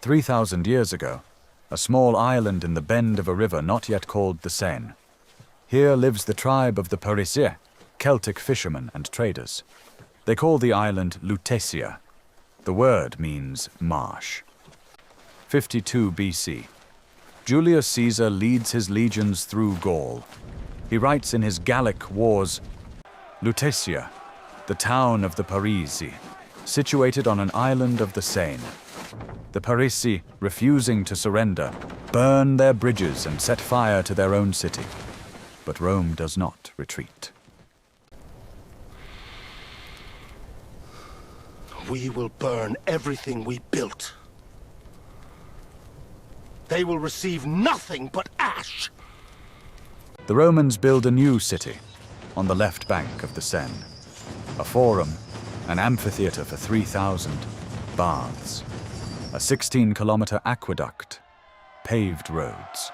3,000 years ago, a small island in the bend of a river not yet called the Seine. Here lives the tribe of the Parisiens, Celtic fishermen and traders. They call the island Lutetia. The word means marsh. 52 BC. Julius Caesar leads his legions through Gaul. He writes in his Gallic wars, Lutetia, the town of the Parisi, situated on an island of the Seine. The Parisi, refusing to surrender, burn their bridges and set fire to their own city. But Rome does not retreat. We will burn everything we built. They will receive nothing but ash. The Romans build a new city on the left bank of the Seine. A forum, an amphitheater for 3,000, baths, a 16-kilometer aqueduct, paved roads.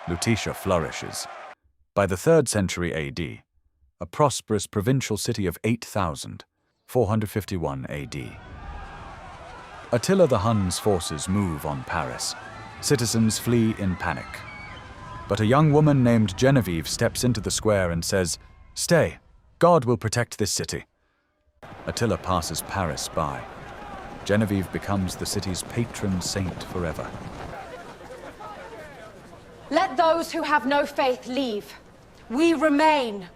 Lutetia flourishes. By the 3rd century AD, a prosperous provincial city of 8,000, 451 AD. Attila the Hun's forces move on Paris. Citizens flee in panic. But a young woman named Genevieve steps into the square and says, "Stay, God will protect this city." Attila passes Paris by. Genevieve becomes the city's patron saint forever. Let those who have no faith leave. We remain.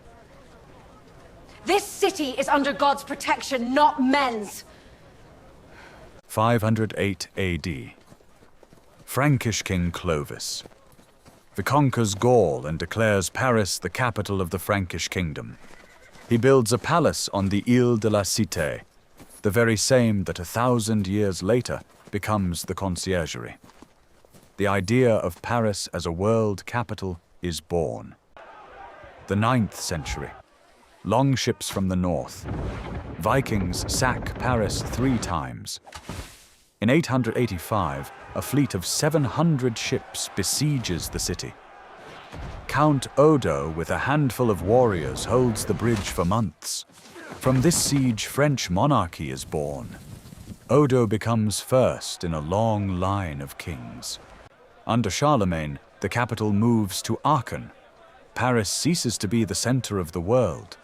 This city is under God's protection, not men's. 508 AD. Frankish King Clovis. He conquers Gaul and declares Paris the capital of the Frankish kingdom. He builds a palace on the Ile de la Cité, the very same that 1,000 years later becomes the Conciergerie. The idea of Paris as a world capital is born. The 9th century. Longships from the north. Vikings sack Paris 3 times. In 885, a fleet of 700 ships besieges the city. Count Odo, with a handful of warriors, holds the bridge for months. From this siege, French monarchy is born. Odo becomes first in a long line of kings. Under Charlemagne, the capital moves to Aachen. Paris ceases to be the center of the world.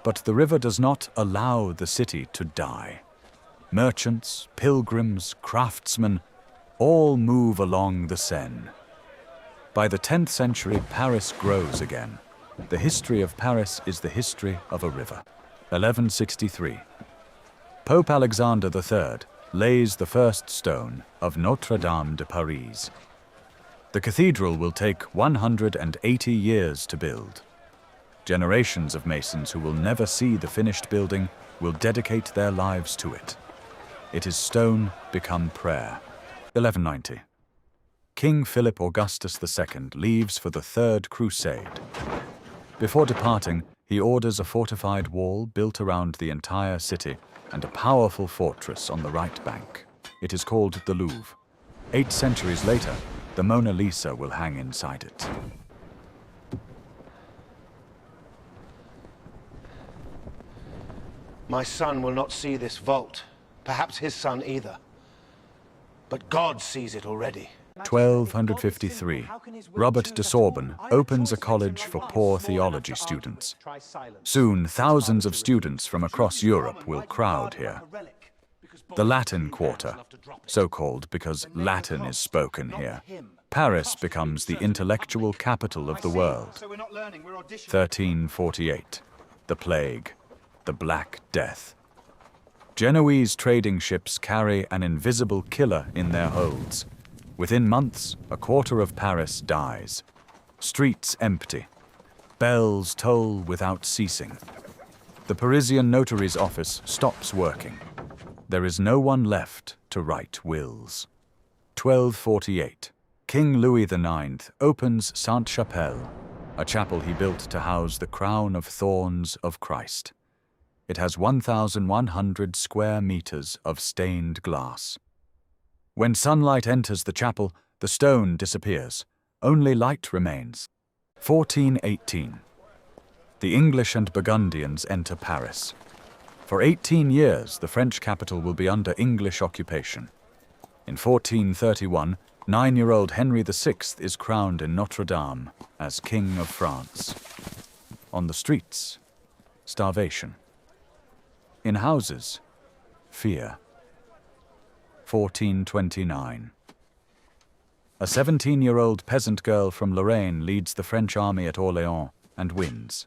But the river does not allow the city to die. Merchants, pilgrims, craftsmen, all move along the Seine. By the 10th century, Paris grows again. The history of Paris is the history of a river. 1163. Pope Alexander III lays the first stone of Notre-Dame de Paris. The cathedral will take 180 years to build. Generations of masons who will never see the finished building will dedicate their lives to it. It is stone become prayer. 1190. King Philip Augustus II leaves for the Third Crusade. Before departing, he orders a fortified wall built around the entire city and a powerful fortress on the right bank. It is called the Louvre. 8 centuries later, the Mona Lisa will hang inside it. My son will not see this vault, perhaps his son either. But God sees it already. 1253. Robert de Sorbonne opens a college for poor theology students. Soon, thousands of students from across Europe will crowd here. The Latin Quarter, so called because Latin is spoken here. Paris becomes the intellectual capital of the world. 1348. The Plague. The Black Death. Genoese trading ships carry an invisible killer in their holds. Within months, a quarter of Paris dies. Streets empty. Bells toll without ceasing. The Parisian notary's office stops working. There is no one left to write wills. 1248. King Louis IX opens Sainte-Chapelle, a chapel he built to house the crown of thorns of Christ. It has 1,100 square meters of stained glass. When sunlight enters the chapel, the stone disappears. Only light remains. 1418. The English and Burgundians enter Paris. For 18 years, the French capital will be under English occupation. In 1431, 9-year-old Henry VI is crowned in Notre Dame as King of France. On the streets, starvation. In houses, fear. 1429. A 17-year-old peasant girl from Lorraine leads the French army at Orléans and wins.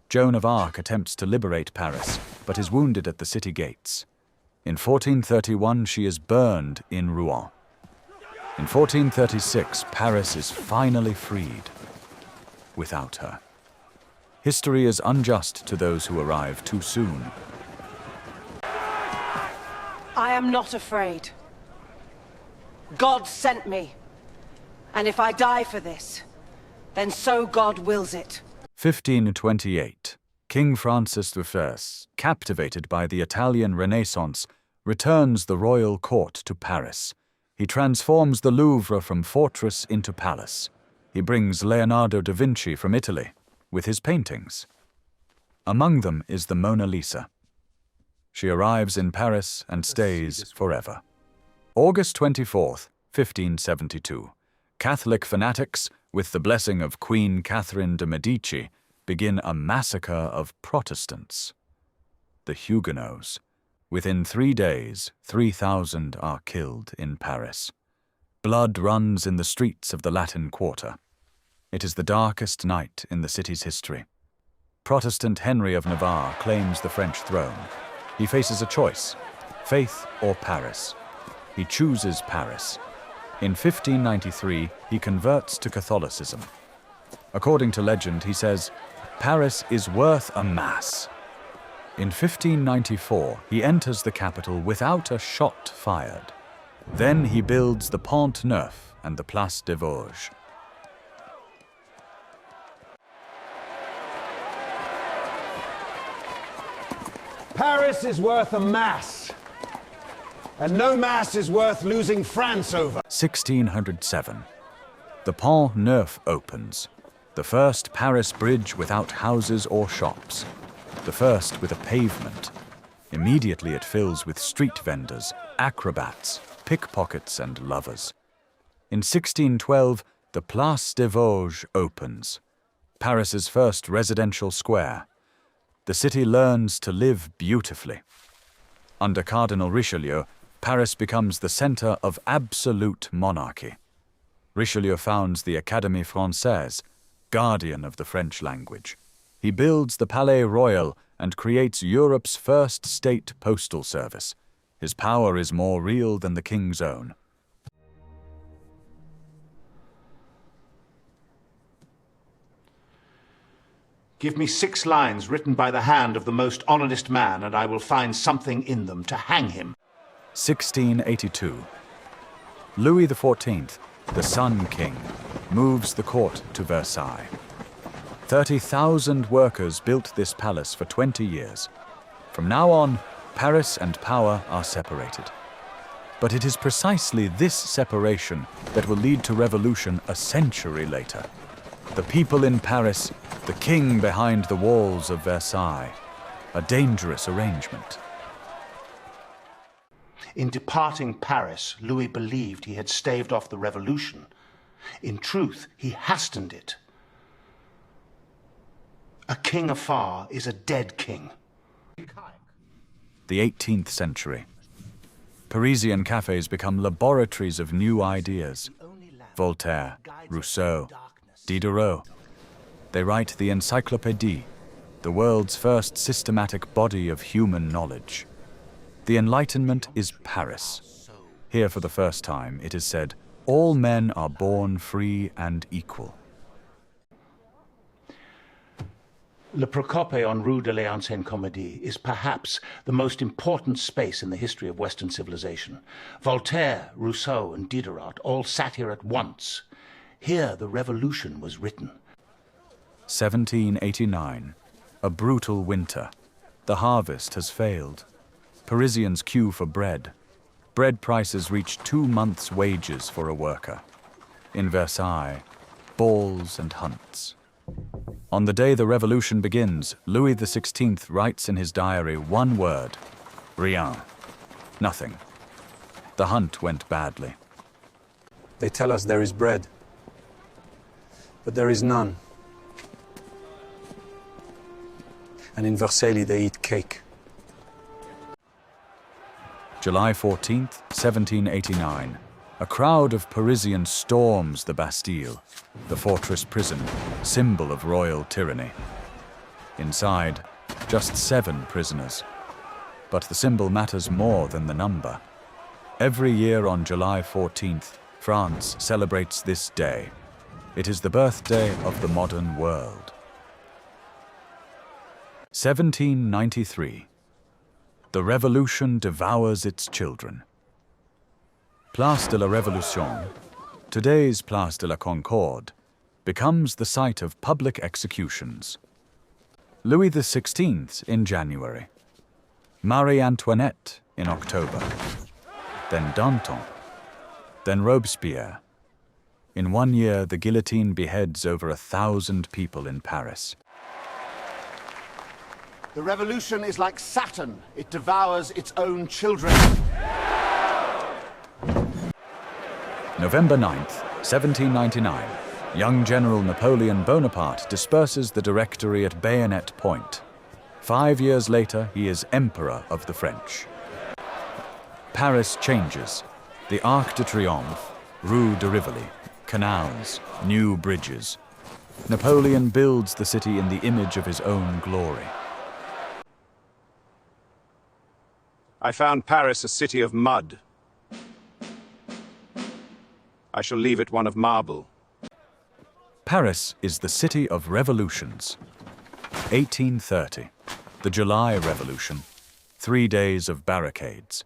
Joan of Arc attempts to liberate Paris, but is wounded at the city gates. In 1431, she is burned in Rouen. In 1436, Paris is finally freed. Without her. History is unjust to those who arrive too soon. I am not afraid. God sent me. And if I die for this, then so God wills it. 1528. King Francis I, captivated by the Italian Renaissance, returns the royal court to Paris. He transforms the Louvre from fortress into palace. He brings Leonardo da Vinci from Italy with his paintings. Among them is the Mona Lisa. She arrives in Paris and stays forever. August 24th, 1572. Catholic fanatics, with the blessing of Queen Catherine de' Medici, begin a massacre of Protestants. The Huguenots. Within 3 days, 3,000 are killed in Paris. Blood runs in the streets of the Latin Quarter. It is the darkest night in the city's history. Protestant Henry of Navarre claims the French throne. He faces a choice, faith or Paris. He chooses Paris. In 1593, he converts to Catholicism. According to legend, he says, "Paris is worth a mass." In 1594, he enters the capital without a shot fired. Then he builds the Pont Neuf and the Place des Vosges. Paris is worth a mass. And no mass is worth losing France over. 1607. The Pont Neuf opens. The first Paris bridge without houses or shops. The first with a pavement. Immediately it fills with street vendors, acrobats, pickpockets and lovers. In 1612, the Place des Vosges opens. Paris's first residential square. The city learns to live beautifully. Under Cardinal Richelieu, Paris becomes the center of absolute monarchy. Richelieu founds the Académie Française, guardian of the French language. He builds the Palais Royal and creates Europe's first state postal service. His power is more real than the king's own. Give me 6 lines written by the hand of the most honest man, and I will find something in them to hang him. 1682. Louis XIV, the Sun King, moves the court to Versailles. 30,000 workers built this palace for 20 years. From now on, Paris and power are separated. But it is precisely this separation that will lead to revolution a century later. The people in Paris, the king behind the walls of Versailles. A dangerous arrangement. In departing Paris, Louis believed he had staved off the revolution. In truth, he hastened it. A king afar is a dead king. The 18th century. Parisian cafes become laboratories of new ideas. Voltaire, Rousseau, Diderot. They write the Encyclopédie, the world's first systematic body of human knowledge. The Enlightenment is Paris. Here for the first time, it is said, all men are born free and equal. Le Procope on Rue de l'Ancienne Comédie is perhaps the most important space in the history of Western civilization. Voltaire, Rousseau, and Diderot all sat here at once. Here the revolution was written. 1789. A brutal winter. The harvest has failed. Parisians queue for bread. Bread prices reach 2 months' wages for a worker. In Versailles, balls and hunts. On the day the revolution begins, Louis XVI writes in his diary one word: rien, nothing. The hunt went badly. They tell us there is bread, but there is none. And in Versailles they eat cake. July 14th, 1789. A crowd of Parisians storms the Bastille, the fortress prison, symbol of royal tyranny. Inside, just 7 prisoners. But the symbol matters more than the number. Every year on July 14th, France celebrates this day. It is the birthday of the modern world. 1793. The revolution devours its children. Place de la Révolution, today's Place de la Concorde, becomes the site of public executions. Louis XVI in January. Marie Antoinette in October. Then Danton. Then Robespierre. In 1 year, the guillotine beheads over 1,000 people in Paris. The revolution is like Saturn. It devours its own children. November 9th, 1799. Young General Napoleon Bonaparte disperses the Directory at Bayonet Point. 5 years later, he is Emperor of the French. Paris changes. The Arc de Triomphe, Rue de Rivoli, canals, new bridges. Napoleon builds the city in the image of his own glory. I found Paris a city of mud. I shall leave it one of marble. Paris is the city of revolutions. 1830, the July Revolution, 3 days of barricades.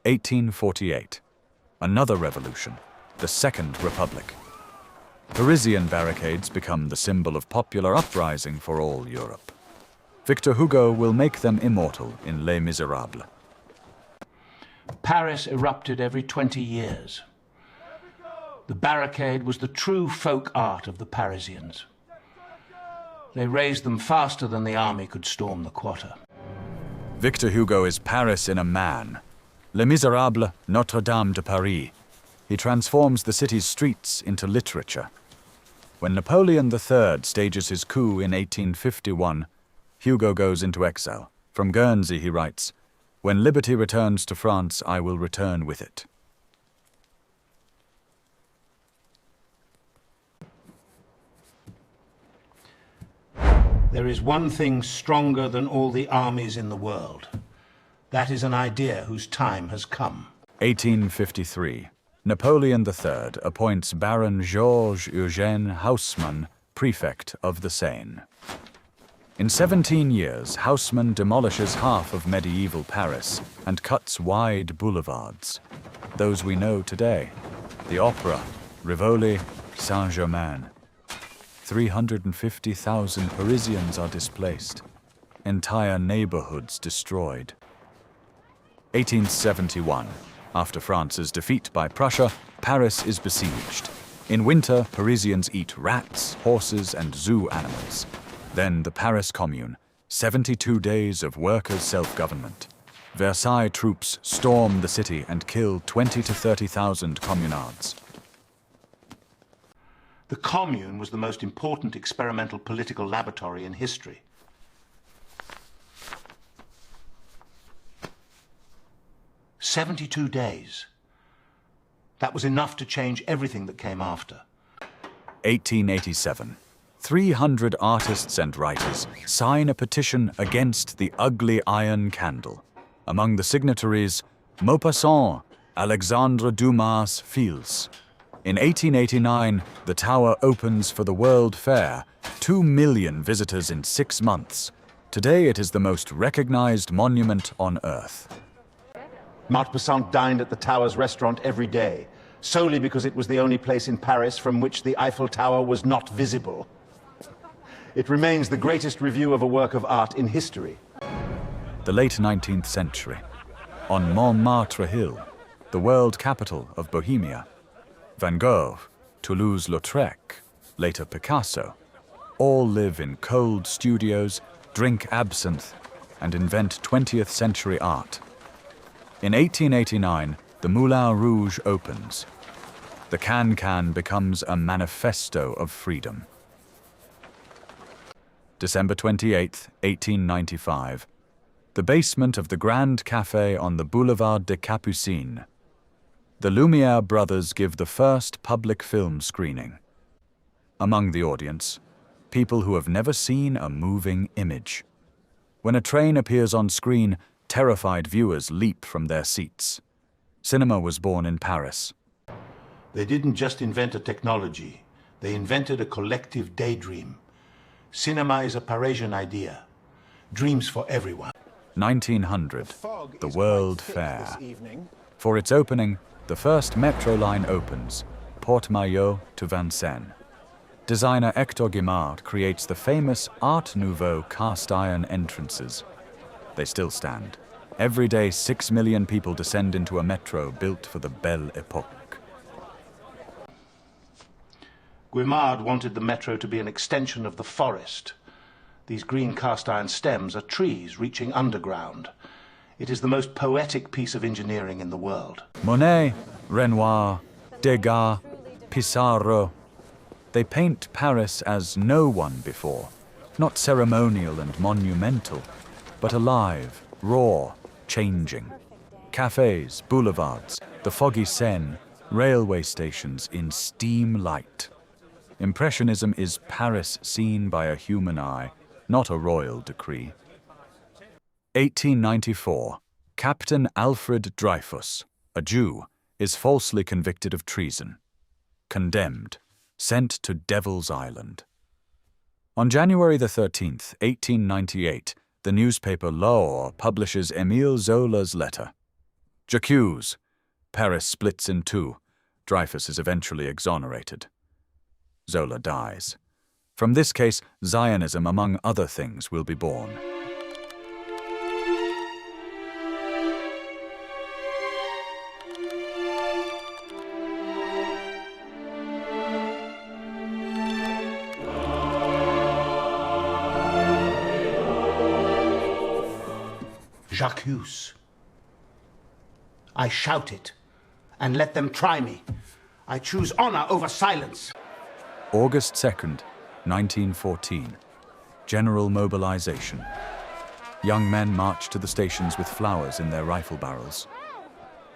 1848, another revolution, the Second Republic. Parisian barricades become the symbol of popular uprising for all Europe. Victor Hugo will make them immortal in Les Miserables. Paris erupted every 20 years. The barricade was the true folk art of the Parisians. They raised them faster than the army could storm the quarter. Victor Hugo is Paris in a man. Les Miserables, Notre-Dame de Paris. He transforms the city's streets into literature. When Napoleon III stages his coup in 1851, Hugo goes into exile. From Guernsey he writes, "When liberty returns to France, I will return with it." There is one thing stronger than all the armies in the world. That is an idea whose time has come. 1853. Napoleon III appoints Baron Georges Eugène Haussmann prefect of the Seine. In 17 years, Haussmann demolishes half of medieval Paris and cuts wide boulevards. Those we know today. The Opera, Rivoli, Saint-Germain. 350,000 Parisians are displaced. Entire neighborhoods destroyed. 1871. After France's defeat by Prussia, Paris is besieged. In winter, Parisians eat rats, horses, and zoo animals. Then the Paris Commune, 72 days of workers' self-government. Versailles troops storm the city and kill 20 to 30,000 communards. The Commune was the most important experimental political laboratory in history. "72 days. That was enough to change everything that came after. 1887. 300 artists and writers sign a petition against the ugly iron candle. Among the signatories, Maupassant, Alexandre Dumas Fils. In 1889, the tower opens for the World Fair, 2 million visitors in 6 months. Today it is the most recognized monument on Earth. Maupassant dined at the Tower's restaurant every day, solely because it was the only place in Paris from which the Eiffel Tower was not visible. It remains the greatest review of a work of art in history. The late 19th century. On Montmartre Hill, the world capital of Bohemia. Van Gogh, Toulouse-Lautrec, later Picasso, all live in cold studios, drink absinthe, and invent 20th century art. In 1889, the Moulin Rouge opens. The Can-Can becomes a manifesto of freedom. December 28, 1895. The basement of the Grand Café on the Boulevard des Capucines. The Lumière brothers give the first public film screening. Among the audience, people who have never seen a moving image. When a train appears on screen, terrified viewers leap from their seats. Cinema was born in Paris. They didn't just invent a technology, they invented a collective daydream. Cinema is a Parisian idea. Dreams for everyone. 1900, the World Fair. For its opening, the first metro line opens, Port-Maillot to Vincennes. Designer Hector Guimard creates the famous Art Nouveau cast-iron entrances. They still stand. Every day, 6 million people descend into a metro built for the Belle Époque. Guimard wanted the metro to be an extension of the forest. These green cast-iron stems are trees reaching underground. It is the most poetic piece of engineering in the world. Monet, Renoir, Degas, Pissarro. They paint Paris as no one before, not ceremonial and monumental, but alive, raw, changing. Cafes, boulevards, the foggy Seine, railway stations in steam light. Impressionism is Paris seen by a human eye, not a royal decree. 1894. Captain Alfred Dreyfus, a Jew, is falsely convicted of treason. Condemned, sent to Devil's Island. On January the 13th, 1898, the newspaper L'Or publishes Émile Zola's letter. J'accuse. Paris splits in two. Dreyfus is eventually exonerated. Zola dies. From this case, Zionism, among other things, will be born. J'accuse. I shout it, and let them try me. I choose honor over silence. August 2nd, 1914. General mobilization. Young men march to the stations with flowers in their rifle barrels.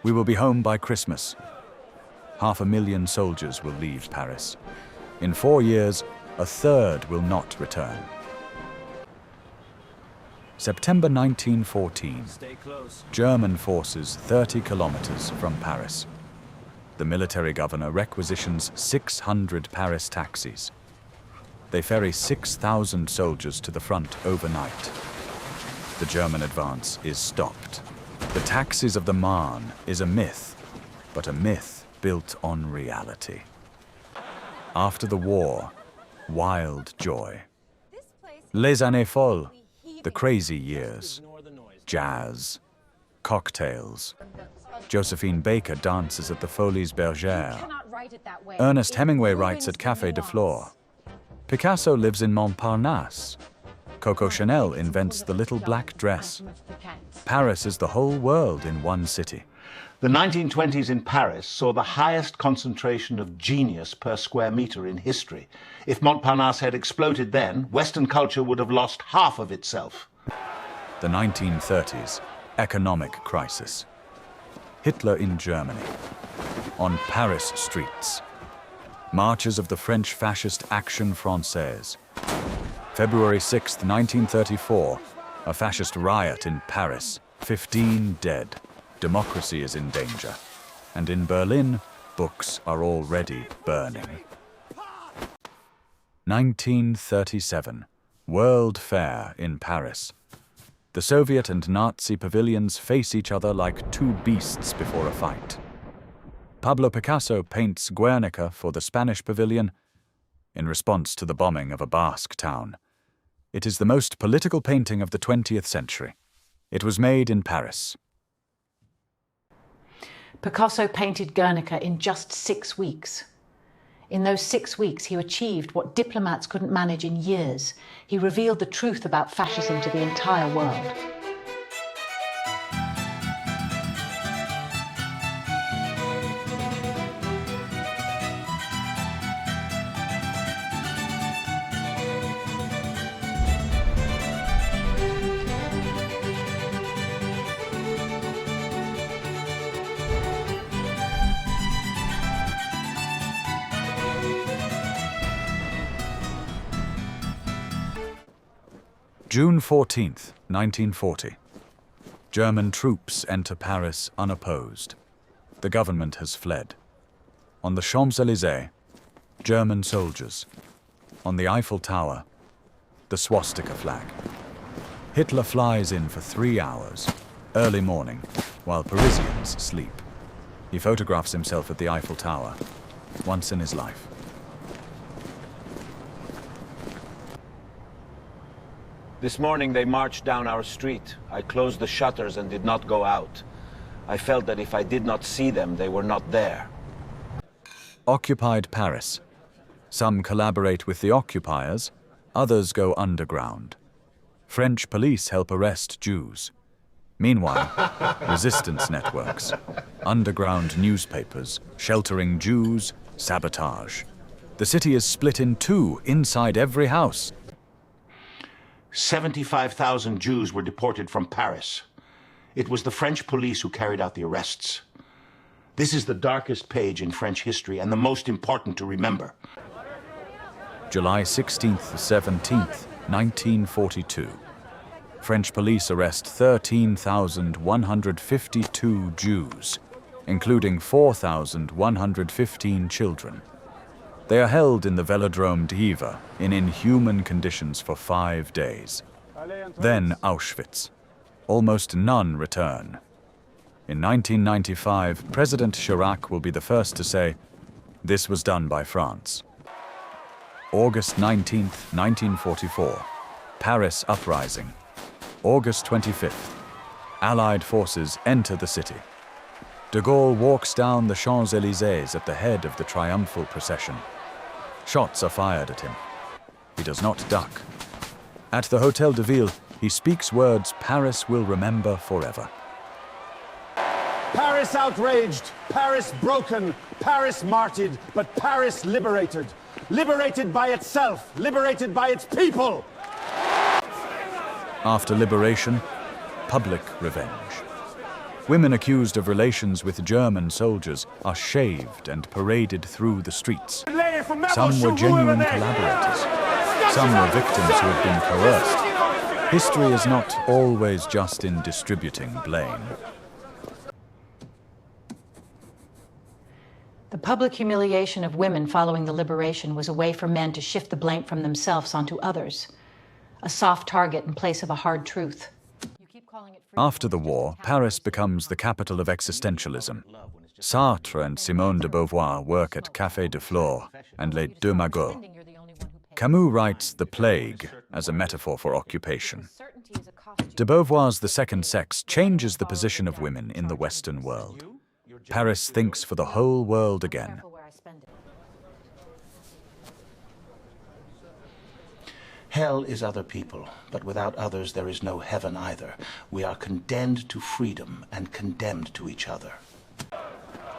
We will be home by Christmas. 500,000 soldiers will leave Paris. In 4 years, a third will not return. September 1914. German forces 30 kilometers from Paris. The military governor requisitions 600 Paris taxis. They ferry 6,000 soldiers to the front overnight. The German advance is stopped. The taxis of the Marne is a myth, but a myth built on reality. After the war, wild joy. Les années folles, the crazy years. Jazz, cocktails. Josephine Baker dances at the Folies Bergère. Ernest Hemingway writes at Café de Flore. Picasso lives in Montparnasse. Coco Chanel invents the little black dress. Paris is the whole world in one city. The 1920s in Paris saw the highest concentration of genius per square meter in history. If Montparnasse had exploded then, Western culture would have lost half of itself. The 1930s, economic crisis. Hitler in Germany. On Paris streets. Marches of the French fascist Action Française. February 6, 1934, a fascist riot in Paris. 15 dead. Democracy is in danger. And in Berlin, books are already burning. 1937, World Fair in Paris. The Soviet and Nazi pavilions face each other like two beasts before a fight. Pablo Picasso paints Guernica for the Spanish pavilion in response to the bombing of a Basque town. It is the most political painting of the 20th century. It was made in Paris. Picasso painted Guernica in just 6 weeks. In those 6 weeks, he achieved what diplomats couldn't manage in years. He revealed the truth about fascism to the entire world. June 14th, 1940. German troops enter Paris unopposed. The government has fled. On the Champs-Élysées, German soldiers. On the Eiffel Tower, the swastika flag. Hitler flies in for 3 hours, early morning, while Parisians sleep. He photographs himself at the Eiffel Tower, once in his life. This morning they marched down our street. I closed the shutters and did not go out. I felt that if I did not see them, they were not there. Occupied Paris. Some collaborate with the occupiers, others go underground. French police help arrest Jews. Meanwhile, resistance networks, underground newspapers, sheltering Jews, sabotage. The city is split in two inside every house. 75,000 Jews were deported from Paris. It was the French police who carried out the arrests. This is the darkest page in French history and the most important to remember. July 16th to 17th, 1942. French police arrest 13,152 Jews, including 4,115 children. They are held in the Velodrome d'Hiver in inhuman conditions for 5 days. Then Auschwitz. Almost none return. In 1995, President Chirac will be the first to say, "This was done by France." August 19th, 1944. Paris uprising. August 25th. Allied forces enter the city. De Gaulle walks down the Champs-Élysées at the head of the triumphal procession. Shots are fired at him. He does not duck. At the Hôtel de Ville, he speaks words Paris will remember forever. Paris outraged, Paris broken, Paris martyred, but Paris liberated. Liberated by itself, liberated by its people. After liberation, public revenge. Women accused of relations with German soldiers are shaved and paraded through the streets. Some were genuine collaborators. Some were victims who had been coerced. History is not always just in distributing blame. The public humiliation of women following the liberation was a way for men to shift the blame from themselves onto others. A soft target in place of a hard truth. After the war, Paris becomes the capital of existentialism. Sartre and Simone de Beauvoir work at Café de Flore and Les Deux Magots. Camus writes The Plague as a metaphor for occupation. De Beauvoir's The Second Sex changes the position of women in the Western world. Paris thinks for the whole world again. Hell is other people, but without others there is no heaven either. We are condemned to freedom and condemned to each other.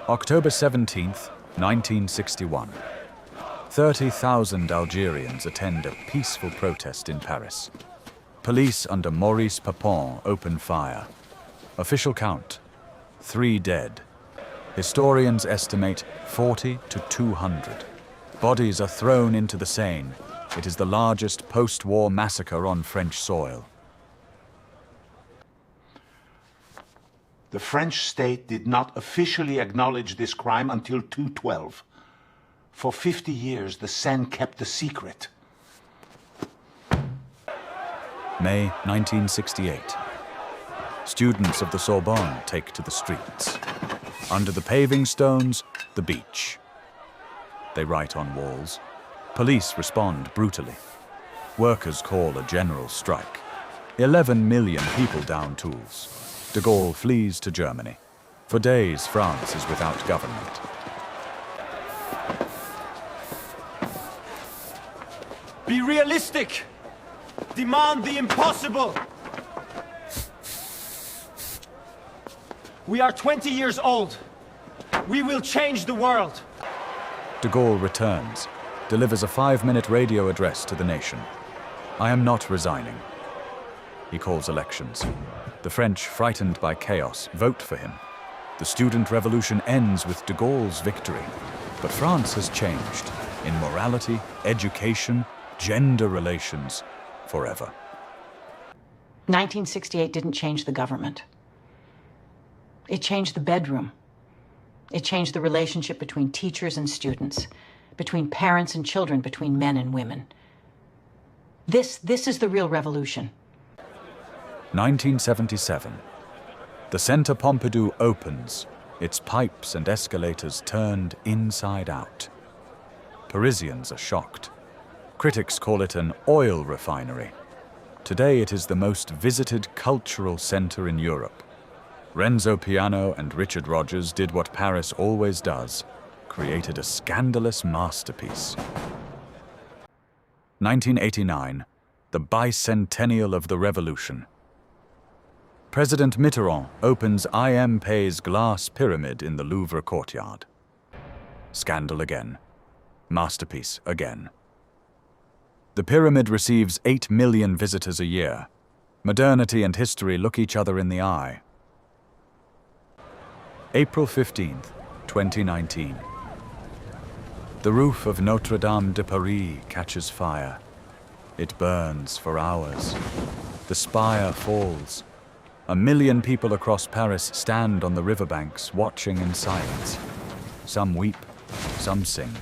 October 17th, 1961. 30,000 Algerians attend a peaceful protest in Paris. Police under Maurice Papon open fire. Official count, 3 dead. Historians estimate 40 to 200. Bodies are thrown into the Seine. It is the largest post-war massacre on French soil. The French state did not officially acknowledge this crime until 2012. For 50 years, the Seine kept the secret. May 1968. Students of the Sorbonne take to the streets. Under the paving stones, the beach. They write on walls. Police respond brutally. Workers call a general strike. 11 million people down tools. De Gaulle flees to Germany. For days, France is without government. Be realistic! Demand the impossible! We are 20 years old. We will change the world. De Gaulle returns, delivers a 5-minute radio address to the nation. I am not resigning. He calls elections. The French, frightened by chaos, vote for him. The student revolution ends with de Gaulle's victory. But France has changed in morality, education, gender relations, forever. 1968 didn't change the government. It changed the bedroom. It changed the relationship between teachers and students, between parents and children, between men and women. This is the real revolution. 1977. The Centre Pompidou opens, its pipes and escalators turned inside out. Parisians are shocked. Critics call it an oil refinery. Today it is the most visited cultural centre in Europe. Renzo Piano and Richard Rodgers did what Paris always does, created a scandalous masterpiece. 1989, the bicentennial of the Revolution. President Mitterrand opens I.M. Pei's glass pyramid in the Louvre courtyard. Scandal again. Masterpiece again. The pyramid receives 8 million visitors a year. Modernity and history look each other in the eye. April 15th, 2019. The roof of Notre Dame de Paris catches fire. It burns for hours. The spire falls. 1 million people across Paris stand on the riverbanks, watching in silence. Some weep, some sing.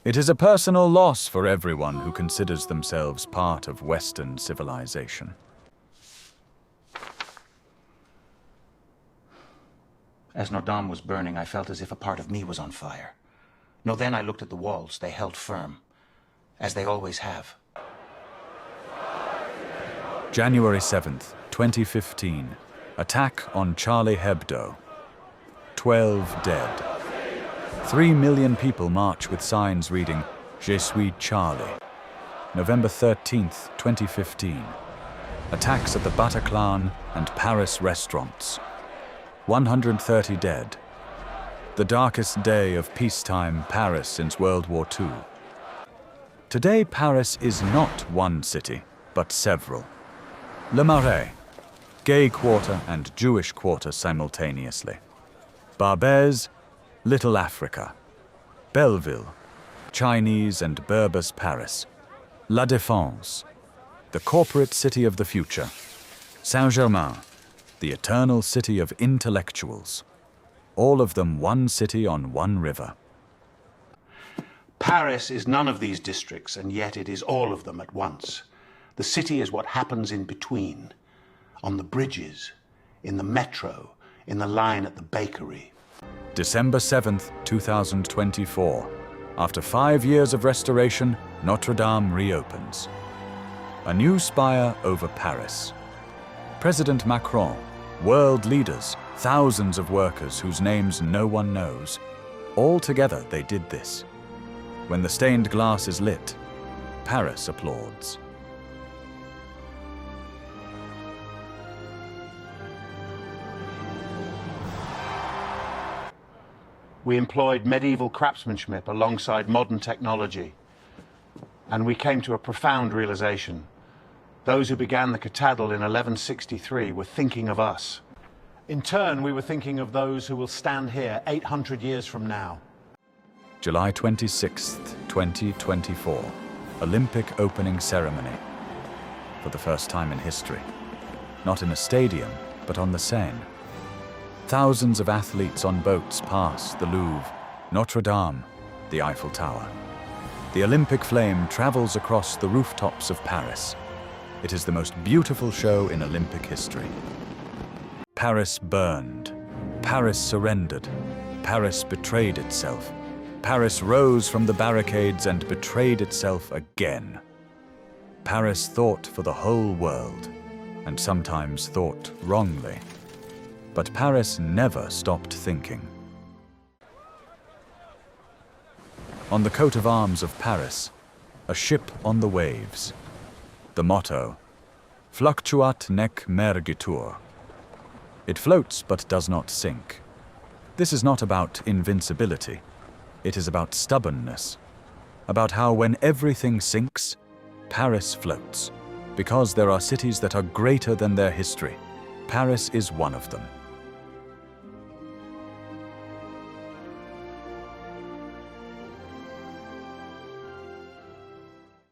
It is a personal loss for everyone who considers themselves part of Western civilization. As Notre Dame was burning, I felt as if a part of me was on fire. No, then I looked at the walls. They held firm, as they always have. January 7th, 2015. Attack on Charlie Hebdo. 12 dead. 3 million people march with signs reading, Je suis Charlie. November 13th, 2015. Attacks at the Bataclan and Paris restaurants. 130 dead. The darkest day of peacetime Paris since World War II. Today, Paris is not one city, but several. Le Marais, gay quarter and Jewish quarter simultaneously. Barbès, Little Africa. Belleville, Chinese and Berbers Paris. La Défense, the corporate city of the future. Saint-Germain, the eternal city of intellectuals. All of them one city on one river. Paris is none of these districts, and yet it is all of them at once. The city is what happens in between, on the bridges, in the metro, in the line at the bakery. December 7th, 2024. After 5 years of restoration, Notre Dame reopens. A new spire over Paris. President Macron, world leaders, thousands of workers whose names no one knows. All together they did this. When the stained glass is lit, Paris applauds. We employed medieval craftsmanship alongside modern technology. And we came to a profound realization. Those who began the Citadel in 1163 were thinking of us. In turn, we were thinking of those who will stand here 800 years from now. July 26th, 2024. Olympic opening ceremony. For the first time in history. Not in a stadium, but on the Seine. Thousands of athletes on boats pass the Louvre, Notre Dame, the Eiffel Tower. The Olympic flame travels across the rooftops of Paris. It is the most beautiful show in Olympic history. Paris burned. Paris surrendered. Paris betrayed itself. Paris rose from the barricades and betrayed itself again. Paris thought for the whole world, and sometimes thought wrongly. But Paris never stopped thinking. On the coat of arms of Paris, a ship on the waves. The motto, Fluctuat nec mergitur. It floats but does not sink. This is not about invincibility. It is about stubbornness. About how when everything sinks, Paris floats. Because there are cities that are greater than their history. Paris is one of them.